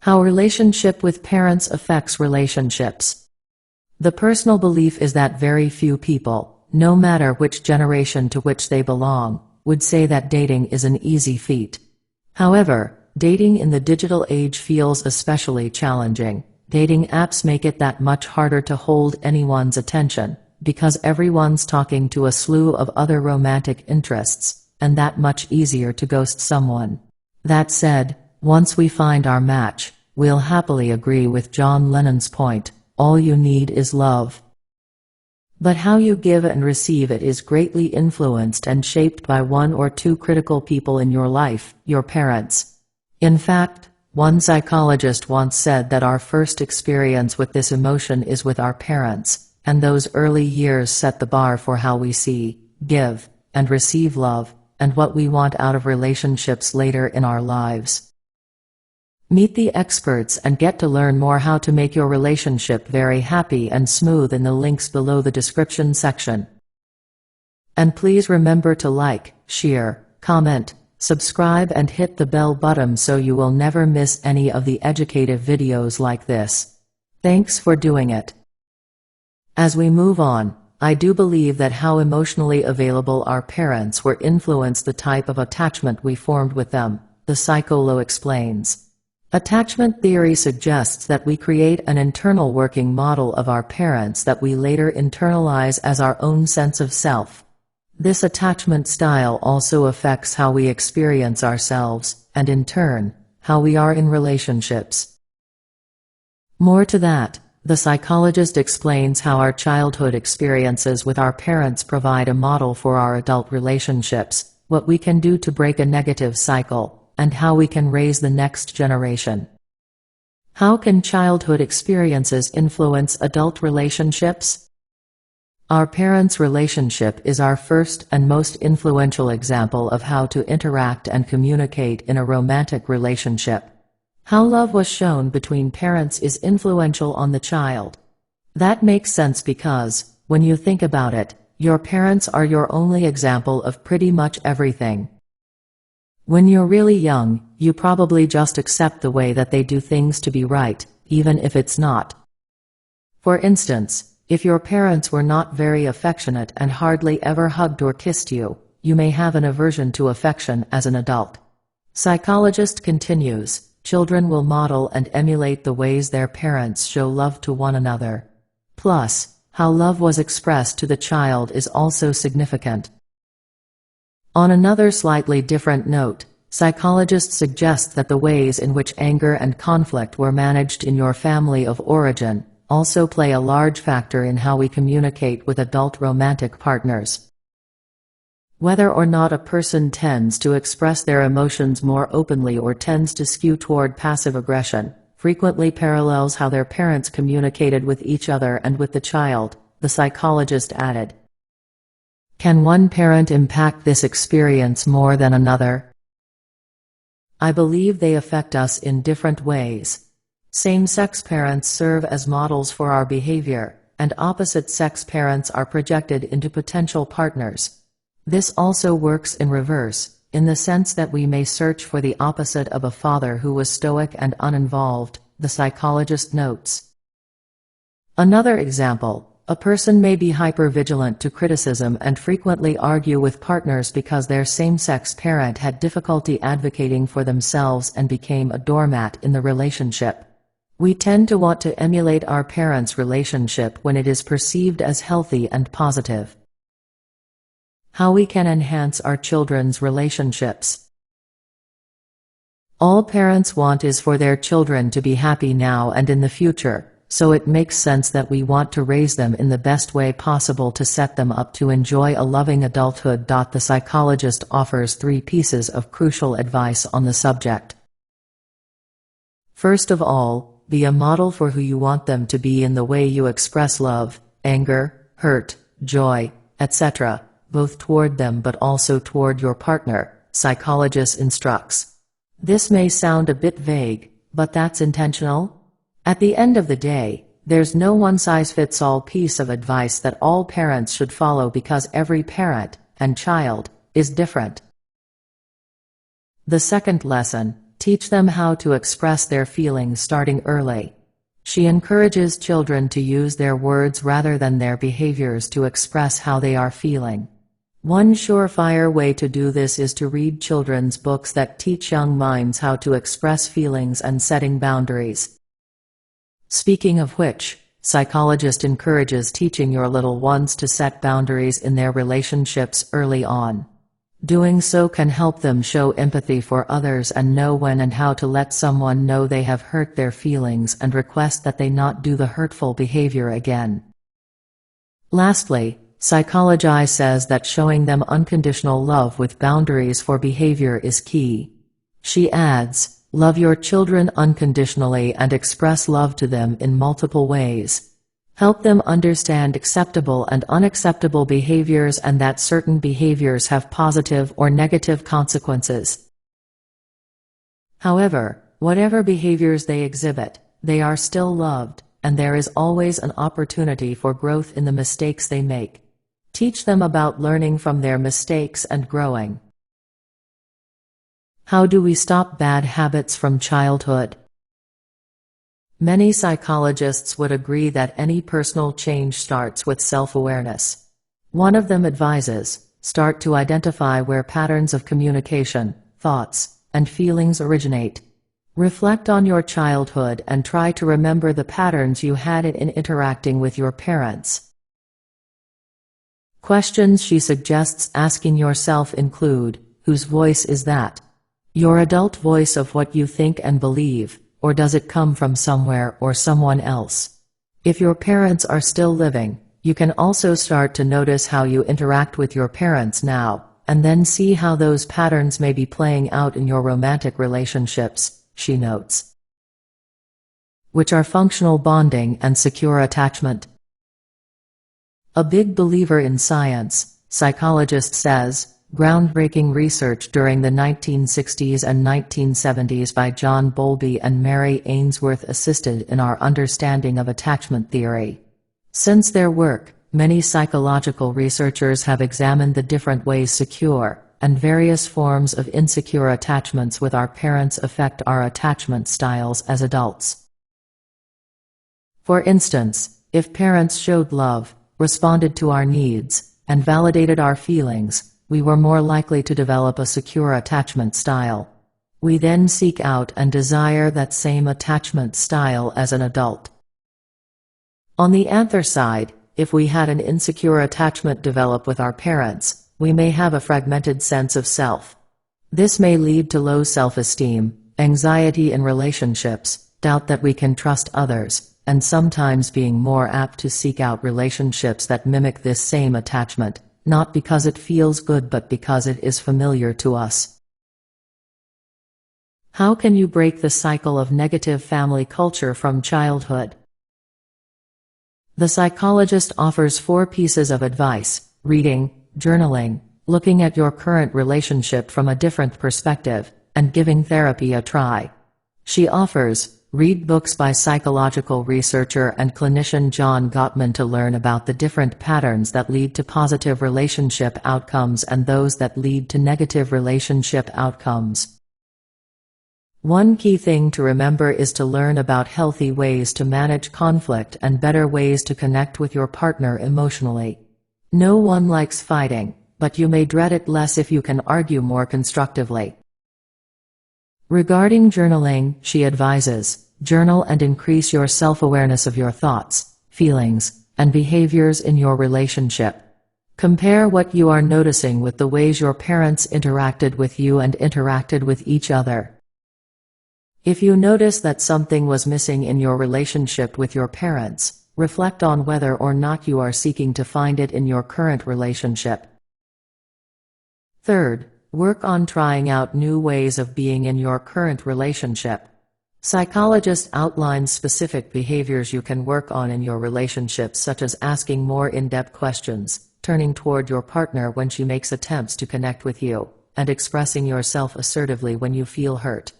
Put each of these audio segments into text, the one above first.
How relationship with parents affects relationships. The personal belief is that very few people, no matter which generation to which they belong, would say that dating is an easy feat. However, dating in the digital age feels especially challenging. Dating apps make it that much harder to hold anyone's attention, because everyone's talking to a slew of other romantic interests, and that much easier to ghost someone. That said, once we find our match, we'll happily agree with John Lennon's point, all you need is love. But how you give and receive it is greatly influenced and shaped by one or two critical people in your life, your parents. In fact, one psychologist once said that our first experience with this emotion is with our parents, and those early years set the bar for how we see, give, and receive love, and what we want out of relationships later in our lives. Meet the experts and get to learn more how to make your relationship very happy and smooth in the links below the description section. And please remember to like, share, comment, subscribe and hit the bell button so you will never miss any of the educative videos like this. Thanks for doing it. As we move on, I do believe that how emotionally available our parents were influenced the type of attachment we formed with them, the psycholo explains. Attachment theory suggests that we create an internal working model of our parents that we later internalize as our own sense of self. This attachment style also affects how we experience ourselves, and in turn, how we are in relationships. More to that, the psychologist explains how our childhood experiences with our parents provide a model for our adult relationships, what we can do to break a negative cycle, and how we can raise the next generation. How can childhood experiences influence adult relationships? Our parents' relationship is our first and most influential example of how to interact and communicate in a romantic relationship. How love was shown between parents is influential on the child. That makes sense because, when you think about it, your parents are your only example of pretty much everything. When you're really young, you probably just accept the way that they do things to be right, even if it's not. For instance, if your parents were not very affectionate and hardly ever hugged or kissed you, you may have an aversion to affection as an adult. Psychologist continues, children will model and emulate the ways their parents show love to one another. Plus, how love was expressed to the child is also significant. On another slightly different note, psychologists suggest that the ways in which anger and conflict were managed in your family of origin also play a large factor in how we communicate with adult romantic partners. Whether or not a person tends to express their emotions more openly or tends to skew toward passive aggression, frequently parallels how their parents communicated with each other and with the child, the psychologist added. Can one parent impact this experience more than another? I believe they affect us in different ways. Same-sex parents serve as models for our behavior, and opposite-sex parents are projected into potential partners. This also works in reverse, in the sense that we may search for the opposite of a father who was stoic and uninvolved, the psychologist notes. Another example, a person may be hyper-vigilant to criticism and frequently argue with partners because their same-sex parent had difficulty advocating for themselves and became a doormat in the relationship. We tend to want to emulate our parents' relationship when it is perceived as healthy and positive. How we can enhance our children's relationships. All parents want is for their children to be happy now and in the future, so it makes sense that we want to raise them in the best way possible to set them up to enjoy a loving adulthood. The psychologist offers 3 pieces of crucial advice on the subject. First of all, be a model for who you want them to be in the way you express love, anger, hurt, joy, etc., both toward them but also toward your partner, psychologist instructs. This may sound a bit vague, but that's intentional. At the end of the day, there's no one-size-fits-all piece of advice that all parents should follow because every parent and child is different. The second lesson, teach them how to express their feelings starting early. She encourages children to use their words rather than their behaviors to express how they are feeling. One surefire way to do this is to read children's books that teach young minds how to express feelings and setting boundaries. Speaking of which, psychologist encourages teaching your little ones to set boundaries in their relationships early on. Doing so can help them show empathy for others and know when and how to let someone know they have hurt their feelings and request that they not do the hurtful behavior again. Lastly, Psychology says that showing them unconditional love with boundaries for behavior is key. She adds, love your children unconditionally and express love to them in multiple ways. Help them understand acceptable and unacceptable behaviors and that certain behaviors have positive or negative consequences. However, whatever behaviors they exhibit, they are still loved, and there is always an opportunity for growth in the mistakes they make. Teach them about learning from their mistakes and growing. How do we stop bad habits from childhood? Many psychologists would agree that any personal change starts with self-awareness. One of them advises, start to identify where patterns of communication, thoughts, and feelings originate. Reflect on your childhood and try to remember the patterns you had in interacting with your parents. Questions she suggests asking yourself include, whose voice is that? Your adult voice of what you think and believe, or does it come from somewhere or someone else? If your parents are still living, you can also start to notice how you interact with your parents now, and then see how those patterns may be playing out in your romantic relationships, she notes. Which are functional bonding and secure attachment. A big believer in science, psychologist says, groundbreaking research during the 1960s and 1970s by John Bowlby and Mary Ainsworth assisted in our understanding of attachment theory. Since their work, many psychological researchers have examined the different ways secure and various forms of insecure attachments with our parents affect our attachment styles as adults. For instance, if parents showed love, responded to our needs, and validated our feelings, we were more likely to develop a secure attachment style. We then seek out and desire that same attachment style as an adult. On the other side, if we had an insecure attachment develop with our parents, we may have a fragmented sense of self. This may lead to low self-esteem, anxiety in relationships, doubt that we can trust others, and sometimes being more apt to seek out relationships that mimic this same attachment, not because it feels good but because it is familiar to us. How can you break the cycle of negative family culture from childhood? The psychologist offers 4 pieces of advice: reading, journaling, looking at your current relationship from a different perspective, and giving therapy a try. She offers, read books by psychological researcher and clinician John Gottman to learn about the different patterns that lead to positive relationship outcomes and those that lead to negative relationship outcomes. One key thing to remember is to learn about healthy ways to manage conflict and better ways to connect with your partner emotionally. No one likes fighting, but you may dread it less if you can argue more constructively. Regarding journaling, she advises, journal and increase your self-awareness of your thoughts, feelings, and behaviors in your relationship. Compare what you are noticing with the ways your parents interacted with you and interacted with each other. If you notice that something was missing in your relationship with your parents, reflect on whether or not you are seeking to find it in your current relationship. Third, work on trying out new ways of being in your current relationship. Psychologist outlines specific behaviors you can work on in your relationships, such as asking more in-depth questions, turning toward your partner when she makes attempts to connect with you, and expressing yourself assertively when you feel hurt.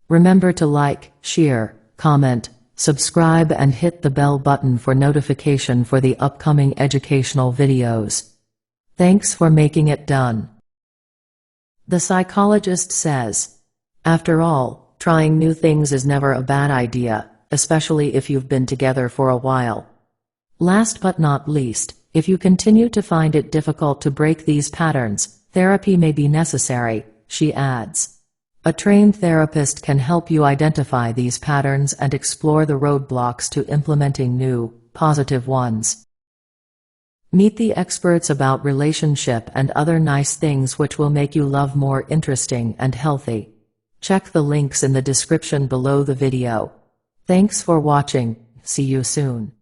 Remember to like, share, comment, subscribe and hit the bell button for notification for the upcoming educational videos. Thanks for making it done. The psychologist says, After all, trying new things is never a bad idea, especially if you've been together for a while. Last but not least, if you continue to find it difficult to break these patterns, therapy may be necessary, she adds. A trained therapist can help you identify these patterns and explore the roadblocks to implementing new, positive ones. Meet the experts about relationship and other nice things which will make you love more interesting and healthy. Check the links in the description below the video. Thanks for watching, see you soon.